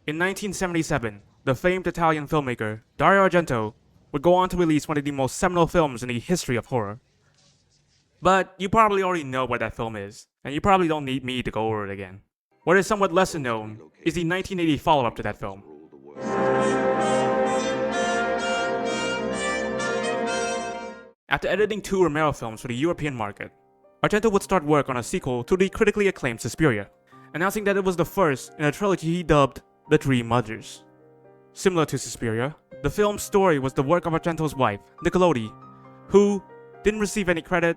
In 1977, the famed Italian filmmaker Dario Argento would go on to release one of the most seminal films in the history of horror. But you probably already know what that film is, and you probably don't need me to go over it again. What is somewhat lesser known is the 1980 follow-up to that film. After editing 2 Romero films for the European market, Argento would start work on a sequel to the critically acclaimed Suspiria, announcing that it was the first in a trilogy he dubbed The Three Mothers. Similar to Suspiria, the film's story was the work of Argento's wife, Nicolodi, who didn't receive any credit,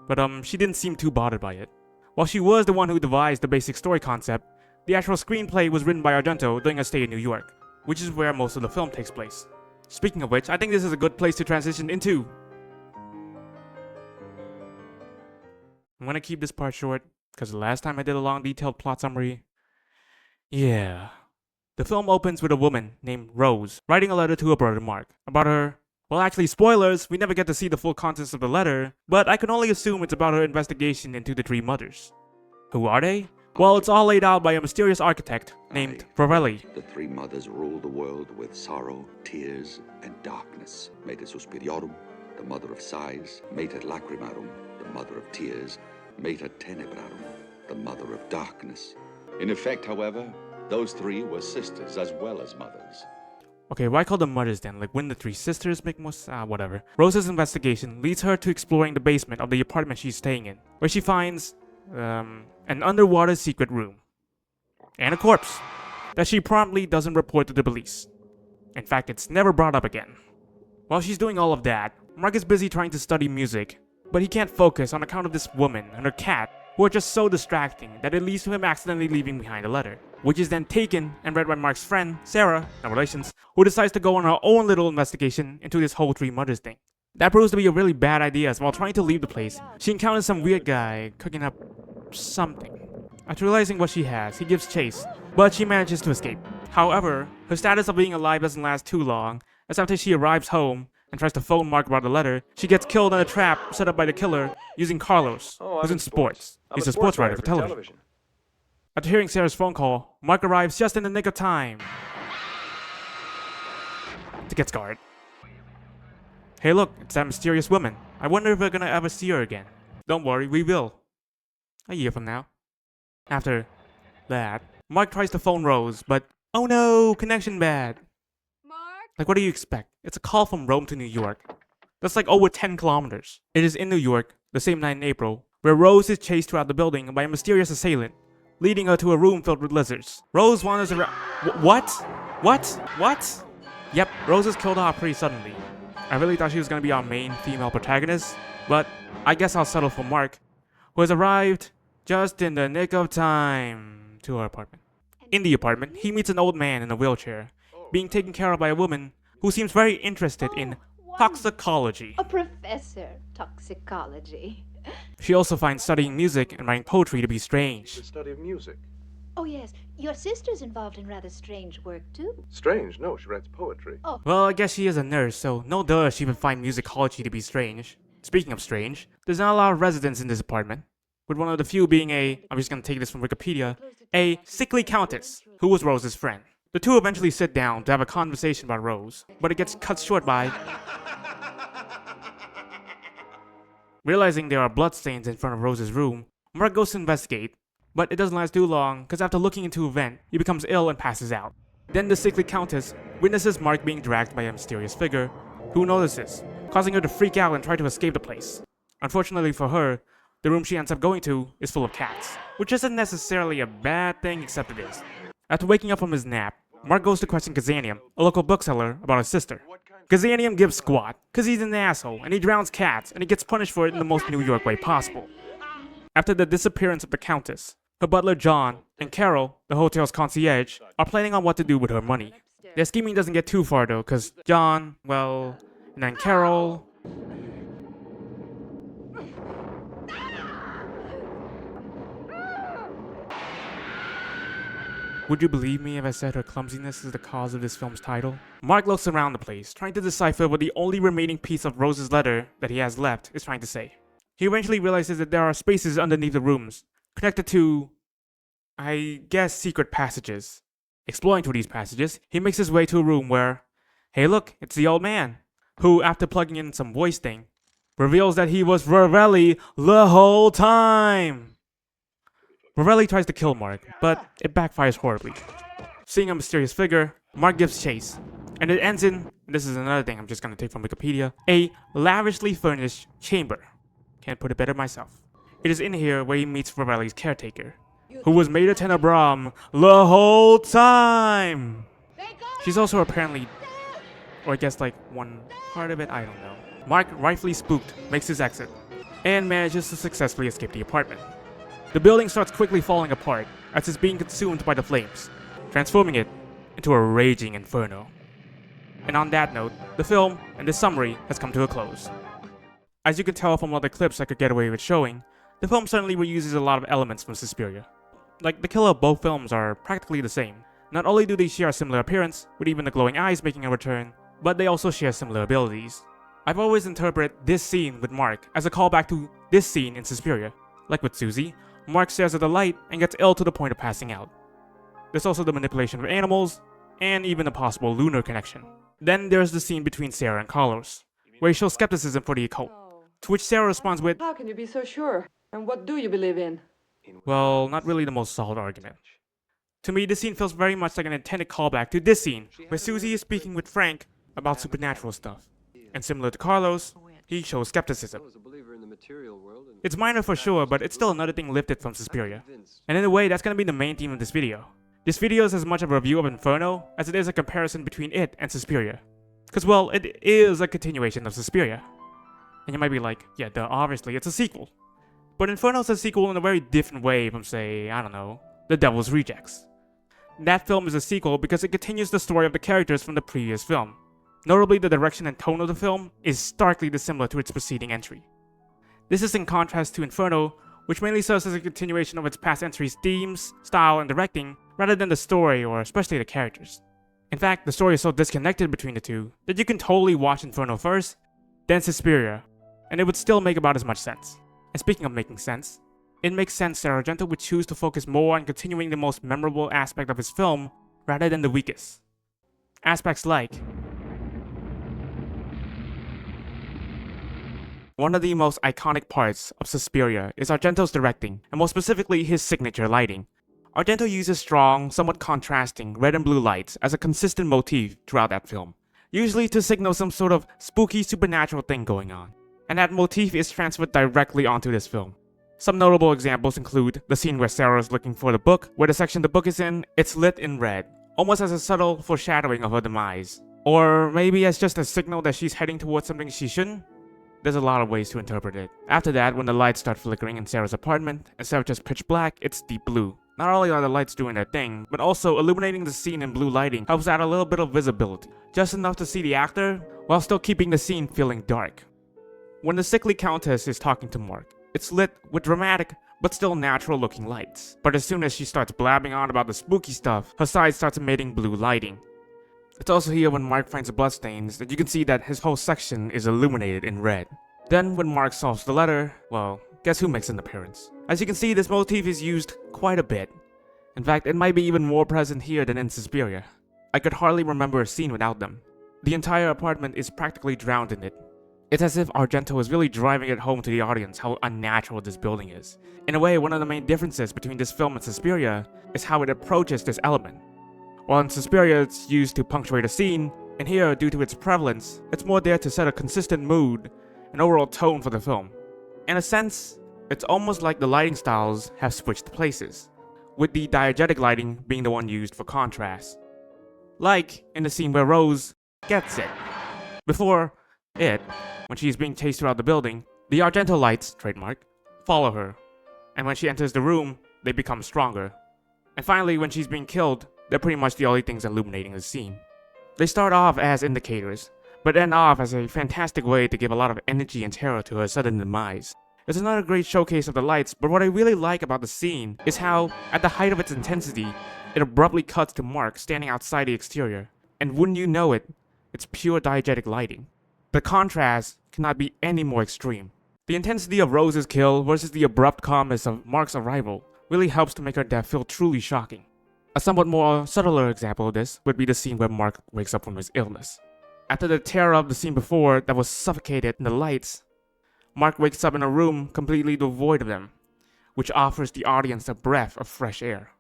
but she didn't seem too bothered by it. While she was the one who devised the basic story concept, the actual screenplay was written by Argento during a stay in New York, which is where most of the film takes place. Speaking of which, I think this is a good place to transition into. I'm gonna keep this part short, because the last time I did a long detailed plot summary, yeah. The film opens with a woman named Rose writing a letter to her brother Mark about her. Well, actually, spoilers, we never get to see the full contents of the letter, but I can only assume it's about her investigation into the three mothers. Who are they? Well, it's all laid out by a mysterious architect named Varelli. The three mothers ruled the world with sorrow, tears, and darkness. Mater Suspiriorum, the mother of sighs, Mater Lacrimarum, the mother of tears, Mater Tenebrarum, the mother of darkness. In effect, however, those three were sisters as well as mothers. Okay, why call them mothers then? Like, wouldn't the three sisters make more whatever. Rose's investigation leads her to exploring the basement of the apartment she's staying in, where she finds, an underwater secret room. And a corpse that she promptly doesn't report to the police. In fact, it's never brought up again. While she's doing all of that, Mark is busy trying to study music, but he can't focus on account of this woman and her cat, who are just so distracting that it leads to him accidentally leaving behind a letter, which is then taken and read by Mark's friend, Sarah, no relations, who decides to go on her own little investigation into this whole three mothers thing. That proves to be a really bad idea, as while trying to leave the place, she encounters some weird guy cooking up something. After realizing what she has, he gives chase, but she manages to escape. However, her status of being alive doesn't last too long, as after she arrives home and tries to phone Mark about the letter, she gets killed in a trap set up by the killer using Carlos, who's in sports. He's a sports writer for television. After hearing Sarah's phone call, Mark arrives just in the nick of time to get scarred. Hey look, it's that mysterious woman. I wonder if we're gonna ever see her again. Don't worry, we will. A year from now. After that, Mark tries to phone Rose, but oh no, connection bad. Like, what do you expect? It's a call from Rome to New York. That's like over 10 kilometers. It is in New York, the same night in April, where Rose is chased throughout the building by a mysterious assailant, leading her to a room filled with lizards. Rose wanders around. What? What? Yep, Rose is killed off pretty suddenly. I really thought she was gonna be our main female protagonist, but I guess I'll settle for Mark, who has arrived just in the nick of time to her apartment. In the apartment, he meets an old man in a wheelchair, being taken care of by a woman who seems very interested in toxicology. A professor, toxicology. She also finds studying music and writing poetry to be strange. The study of music. Oh yes, your sister's involved in rather strange work too. Strange? No, she writes poetry. Oh, Well, I guess she is a nurse, so no duh she would find musicology to be strange. Speaking of strange, there's not a lot of residents in this apartment, with one of the few being I'm just gonna take this from Wikipedia, a sickly countess, who was Rose's friend. The two eventually sit down to have a conversation about Rose, but it gets cut short by realizing there are bloodstains in front of Rose's room. Mark goes to investigate, but it doesn't last too long, because after looking into a vent, he becomes ill and passes out. Then the sickly countess witnesses Mark being dragged by a mysterious figure, who notices, causing her to freak out and try to escape the place. Unfortunately for her, the room she ends up going to is full of cats, which isn't necessarily a bad thing, except it is. After waking up from his nap, Mark goes to question Kazanium, a local bookseller, about his sister. Kazanium gives squat, cause he's an asshole, and he drowns cats, and he gets punished for it in the most New York way possible. After the disappearance of the Countess, her butler John and Carol, the hotel's concierge, are planning on what to do with her money. Their scheming doesn't get too far though, cause John, well, and then Carol... Would you believe me if I said her clumsiness is the cause of this film's title? Mark looks around the place, trying to decipher what the only remaining piece of Rose's letter that he has left is trying to say. He eventually realizes that there are spaces underneath the rooms, connected to, I guess, secret passages. Exploring through these passages, he makes his way to a room where, hey look, it's the old man, who, after plugging in some voice thing, reveals that he was Ravelli the whole time. Ravelli tries to kill Mark, but it backfires horribly. Seeing a mysterious figure, Mark gives chase, and it ends in, this is another thing I'm just gonna take from Wikipedia, a lavishly furnished chamber. Can't put it better myself. It is in here where he meets Ravelli's caretaker, who was Mater Tenebram the whole time. She's also apparently, or I guess like one part of it, I don't know. Mark, rightfully spooked, makes his exit, and manages to successfully escape the apartment. The building starts quickly falling apart as it's being consumed by the flames, transforming it into a raging inferno. And on that note, the film and the summary has come to a close. As you can tell from all the clips I could get away with showing, the film certainly reuses a lot of elements from Suspiria. Like, the kill of both films are practically the same. Not only do they share a similar appearance, with even the glowing eyes making a return, but they also share similar abilities. I've always interpreted this scene with Mark as a callback to this scene in Suspiria. Like with Susie, Mark stares at the light and gets ill to the point of passing out. There's also the manipulation of animals, and even a possible lunar connection. Then there's the scene between Sarah and Carlos, where he shows skepticism for the occult, to which Sarah responds with, How can you be so sure? And what do you believe in? well, not really the most solid argument. To me, this scene feels very much like an intended callback to this scene, where Susie is speaking with Frank about supernatural stuff. And similar to Carlos, he shows skepticism. It's minor for sure, but it's still another thing lifted from Suspiria. And in a way, that's gonna be the main theme of this video. This video is as much a review of Inferno as it is a comparison between it and Suspiria. Cause well, it is a continuation of Suspiria. And you might be like, yeah, duh, obviously it's a sequel. But Inferno's a sequel in a very different way from, say, I don't know, The Devil's Rejects. That film is a sequel because it continues the story of the characters from the previous film. Notably, the direction and tone of the film is starkly dissimilar to its preceding entry. This is in contrast to Inferno, which mainly serves as a continuation of its past entries' themes, style, and directing, rather than the story or especially the characters. In fact, the story is so disconnected between the two that you can totally watch Inferno first, then Suspiria, and it would still make about as much sense. And speaking of making sense, it makes sense that Argento would choose to focus more on continuing the most memorable aspect of his film rather than the weakest. Aspects like one of the most iconic parts of Suspiria is Argento's directing, and more specifically his signature lighting. Argento uses strong, somewhat contrasting red and blue lights as a consistent motif throughout that film, usually to signal some sort of spooky supernatural thing going on. And that motif is transferred directly onto this film. Some notable examples include the scene where Sarah is looking for the book, where the section the book is in, it's lit in red, almost as a subtle foreshadowing of her demise. Or maybe as just a signal that she's heading towards something she shouldn't? There's a lot of ways to interpret it. After that, when the lights start flickering in Sarah's apartment, instead of just pitch black, it's deep blue. Not only are the lights doing their thing, but also illuminating the scene in blue lighting helps add a little bit of visibility, just enough to see the actor, while still keeping the scene feeling dark. When the sickly countess is talking to Mark, it's lit with dramatic, but still natural looking lights. But as soon as she starts blabbing on about the spooky stuff, her side starts emitting blue lighting. It's also here when Mark finds the bloodstains that you can see that his whole section is illuminated in red. Then when Mark solves the letter, well, guess who makes an appearance? As you can see, this motif is used quite a bit. In fact, it might be even more present here than in Suspiria. I could hardly remember a scene without them. The entire apartment is practically drowned in it. It's as if Argento is really driving it home to the audience how unnatural this building is. In a way, one of the main differences between this film and Suspiria is how it approaches this element. While in Suspiria it's used to punctuate a scene, and here, due to its prevalence, it's more there to set a consistent mood and overall tone for the film. In a sense, it's almost like the lighting styles have switched places, with the diegetic lighting being the one used for contrast. Like in the scene where Rose gets it. Before it, when she's being chased throughout the building, the Argento lights, trademark, follow her, and when she enters the room, they become stronger. And finally, when she's being killed, they're pretty much the only things illuminating the scene. They start off as indicators, but end off as a fantastic way to give a lot of energy and terror to her sudden demise. It's another great showcase of the lights, but what I really like about the scene is how, at the height of its intensity, it abruptly cuts to Mark standing outside the exterior, and wouldn't you know it, it's pure diegetic lighting. The contrast cannot be any more extreme. The intensity of Rose's kill versus the abrupt calmness of Mark's arrival really helps to make her death feel truly shocking. A somewhat more subtler example of this would be the scene where Mark wakes up from his illness. After the terror of the scene before that was suffocated in the lights, Mark wakes up in a room completely devoid of them, which offers the audience a breath of fresh air.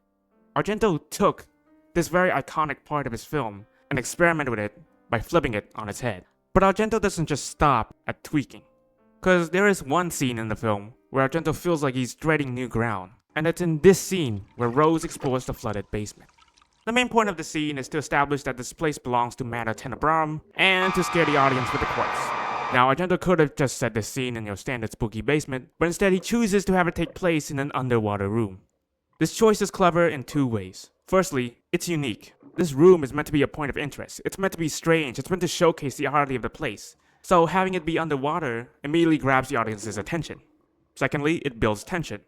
Argento took this very iconic part of his film and experimented with it by flipping it on its head. But Argento doesn't just stop at tweaking, because there is one scene in the film where Argento feels like he's treading new ground, and it's in this scene where Rose explores the flooded basement. The main point of the scene is to establish that this place belongs to Mater Tenebrarum and to scare the audience with the corpse. Now, Argento could have just set this scene in your standard spooky basement, but instead he chooses to have it take place in an underwater room. This choice is clever in two ways. Firstly, it's unique. This room is meant to be a point of interest. It's meant to be strange. It's meant to showcase the oddity of the place. So having it be underwater immediately grabs the audience's attention. Secondly, it builds tension.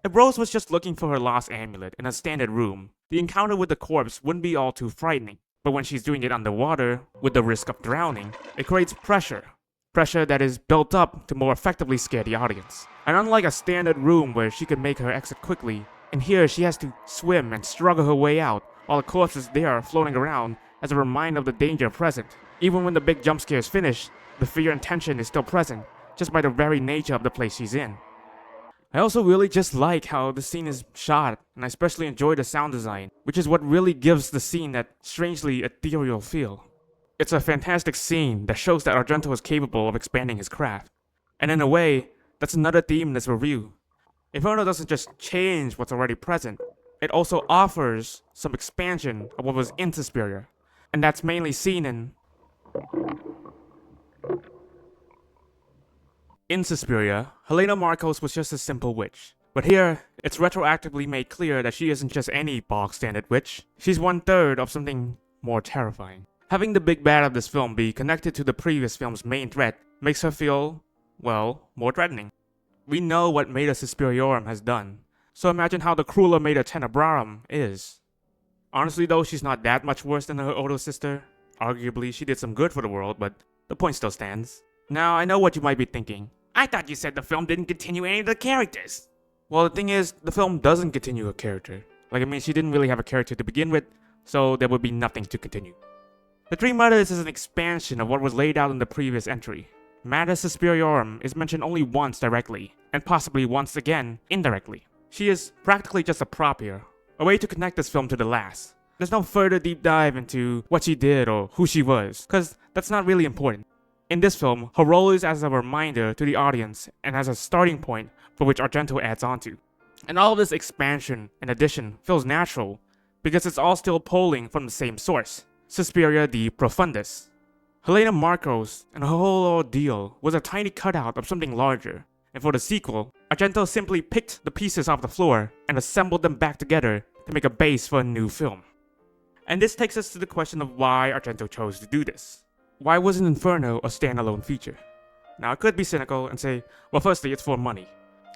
If Rose was just looking for her lost amulet in a standard room, the encounter with the corpse wouldn't be all too frightening. But when she's doing it underwater, with the risk of drowning, it creates pressure. Pressure that is built up to more effectively scare the audience. And unlike a standard room where she could make her exit quickly, in here she has to swim and struggle her way out, while the corpse is there floating around as a reminder of the danger present. Even when the big jump scare is finished, the fear and tension is still present, just by the very nature of the place she's in. I also really just like how the scene is shot, and I especially enjoy the sound design, which is what really gives the scene that strangely ethereal feel. It's a fantastic scene that shows that Argento is capable of expanding his craft. And in a way, that's another theme in this review. Inferno doesn't just change what's already present, it also offers some expansion of what was in Suspiria. And that's mainly seen in Suspiria, Helena Marcos was just a simple witch. But here, it's retroactively made clear that she isn't just any bog-standard witch. She's 1/3 of something more terrifying. Having the big bad of this film be connected to the previous film's main threat makes her feel, well, more threatening. We know what Mater Suspiriorum has done, so imagine how the crueler Mater Tenebrarum is. Honestly though, she's not that much worse than her older sister. Arguably, she did some good for the world, but the point still stands. Now, I know what you might be thinking. I thought you said the film didn't continue any of the characters. Well, the thing is, the film doesn't continue a character. She didn't really have a character to begin with, so there would be nothing to continue. The Three Mothers is an expansion of what was laid out in the previous entry. Mater Suspiriorum is mentioned only once directly, and possibly once again indirectly. She is practically just a prop here, a way to connect this film to the last. There's no further deep dive into what she did or who she was, cause that's not really important. In this film, her role is as a reminder to the audience and as a starting point for which Argento adds onto. And all of this expansion and addition feels natural, because it's all still pulling from the same source, Suspiria de Profundis. Helena Marcos and her whole ordeal was a tiny cutout of something larger, and for the sequel, Argento simply picked the pieces off the floor and assembled them back together to make a base for a new film. And this takes us to the question of why Argento chose to do this. Why wasn't Inferno a standalone feature? Now, I could be cynical and say, well, firstly, it's for money.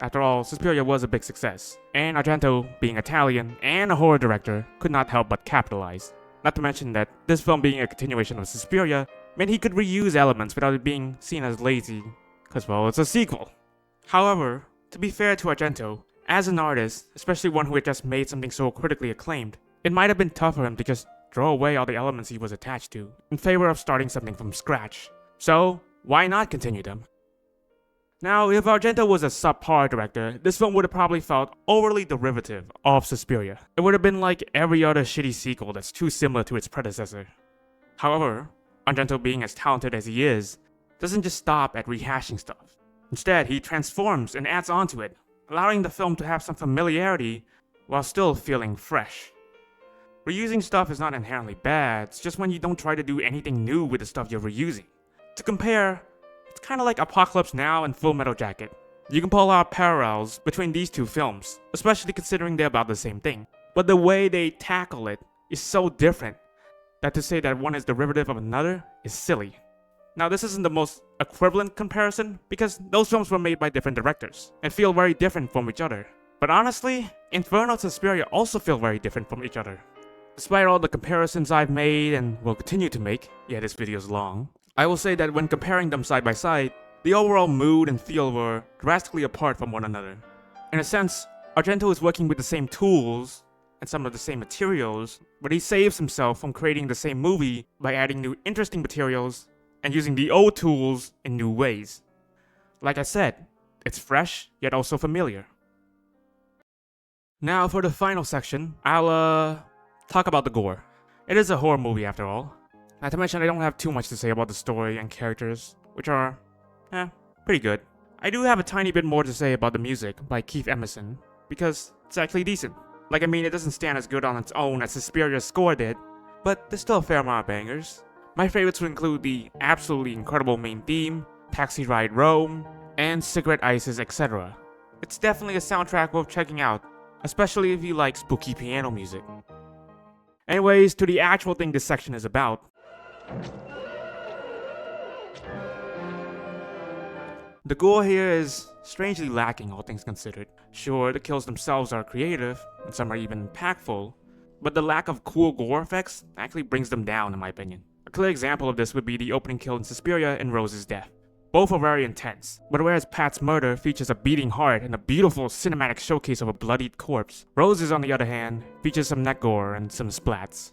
After all, Suspiria was a big success, and Argento, being Italian and a horror director, could not help but capitalize. Not to mention that this film being a continuation of Suspiria meant he could reuse elements without it being seen as lazy, cause well, it's a sequel. However, to be fair to Argento, as an artist, especially one who had just made something so critically acclaimed, it might have been tough for him to just throw away all the elements he was attached to, in favor of starting something from scratch. So, why not continue them? Now, if Argento was a subpar director, this film would have probably felt overly derivative of Suspiria. It would have been like every other shitty sequel that's too similar to its predecessor. However, Argento, being as talented as he is, doesn't just stop at rehashing stuff. Instead, he transforms and adds onto it, allowing the film to have some familiarity while still feeling fresh. Reusing stuff is not inherently bad, it's just when you don't try to do anything new with the stuff you're reusing. To compare, it's kinda like Apocalypse Now and Full Metal Jacket. You can pull out parallels between these two films, especially considering they're about the same thing. But the way they tackle it is so different that to say that one is derivative of another is silly. Now, this isn't the most equivalent comparison because those films were made by different directors and feel very different from each other. But honestly, Inferno and Suspiria also feel very different from each other. Despite all the comparisons I've made and will continue to make, yeah, this video's long, I will say that when comparing them side by side, the overall mood and feel were drastically apart from one another. In a sense, Argento is working with the same tools, and some of the same materials, but he saves himself from creating the same movie by adding new interesting materials and using the old tools in new ways. Like I said, it's fresh, yet also familiar. Now for the final section, I'll talk about the gore. It is a horror movie after all. Not to mention I don't have too much to say about the story and characters, which are, pretty good. I do have a tiny bit more to say about the music by Keith Emerson, because it's actually decent. Like, I mean, it doesn't stand as good on its own as Suspiria's score did, but there's still a fair amount of bangers. My favorites would include the absolutely incredible main theme, Taxi Ride Rome, and Cigarette Ices, etc. It's definitely a soundtrack worth checking out, especially if you like spooky piano music. Anyways, to the actual thing this section is about. The gore here is strangely lacking, all things considered. Sure, the kills themselves are creative, and some are even impactful, but the lack of cool gore effects actually brings them down in my opinion. A clear example of this would be the opening kill in Suspiria and Rose's death. Both are very intense, but whereas Pat's murder features a beating heart and a beautiful cinematic showcase of a bloodied corpse, Rose's on the other hand features some neck gore and some splats.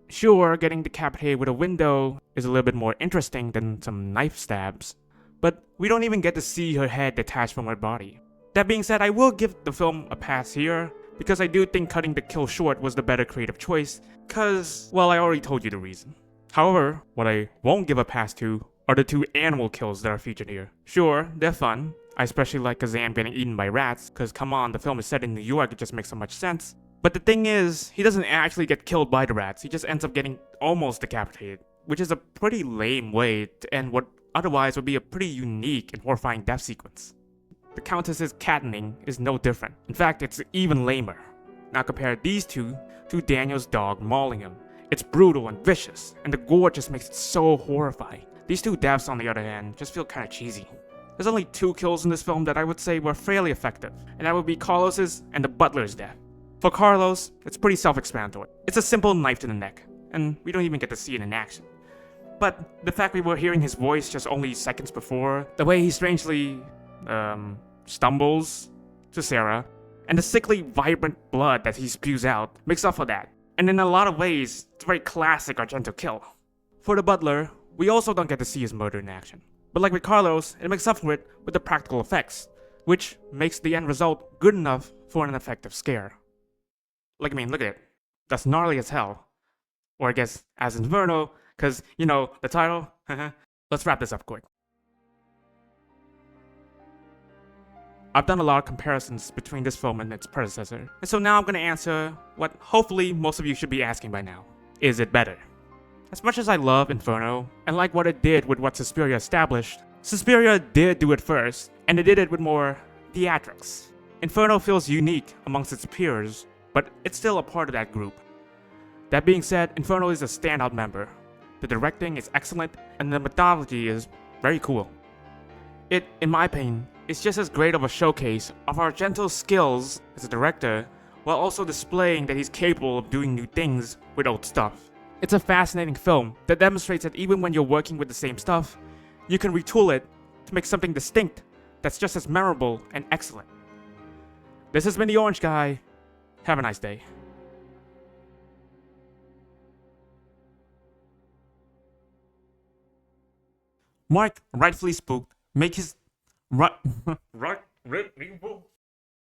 Sure, getting decapitated with a window is a little bit more interesting than some knife stabs, but we don't even get to see her head detached from her body. That being said, I will give the film a pass here, because I do think cutting the kill short was the better creative choice, cause, well, I already told you the reason. However, what I won't give a pass to are the two animal kills that are featured here. Sure, they're fun. I especially like Kazam getting eaten by rats, cause come on, the film is set in New York, it just makes so much sense. But the thing is, he doesn't actually get killed by the rats, he just ends up getting almost decapitated, which is a pretty lame way to end what otherwise would be a pretty unique and horrifying death sequence. The Countess's cattening is no different. In fact, it's even lamer. Now compare these two to Daniel's dog mauling him. It's brutal and vicious, and the gore just makes it so horrifying. These two deaths, on the other hand, just feel kinda cheesy. There's only two kills in this film that I would say were fairly effective, and that would be Carlos's and the butler's death. For Carlos, it's pretty self-explanatory. It's a simple knife to the neck, and we don't even get to see it in action. But the fact we were hearing his voice just only seconds before, the way he strangely, stumbles to Sarah, and the sickly, vibrant blood that he spews out makes up for that. And in a lot of ways, it's a very classic Argento kill. For the butler, we also don't get to see his murder in action. But like with Carlos, it makes up for it with the practical effects, which makes the end result good enough for an effective scare. Like, I mean, look at it. That's gnarly as hell. Or I guess, as Inferno, cause, you know, the title. Let's wrap this up quick. I've done a lot of comparisons between this film and its predecessor, and so now I'm gonna answer what hopefully most of you should be asking by now. Is it better? As much as I love Inferno, and like what it did with what Suspiria established, Suspiria did do it first, and it did it with more theatrics. Inferno feels unique amongst its peers, but it's still a part of that group. That being said, Inferno is a standout member. The directing is excellent, and the methodology is very cool. It, in my opinion, is just as great of a showcase of Argento's skills as a director, while also displaying that he's capable of doing new things with old stuff. It's a fascinating film that demonstrates that even when you're working with the same stuff, you can retool it to make something distinct that's just as memorable and excellent. This has been the Orange Guy. Have a nice day. Mark, rightfully spooked, make his...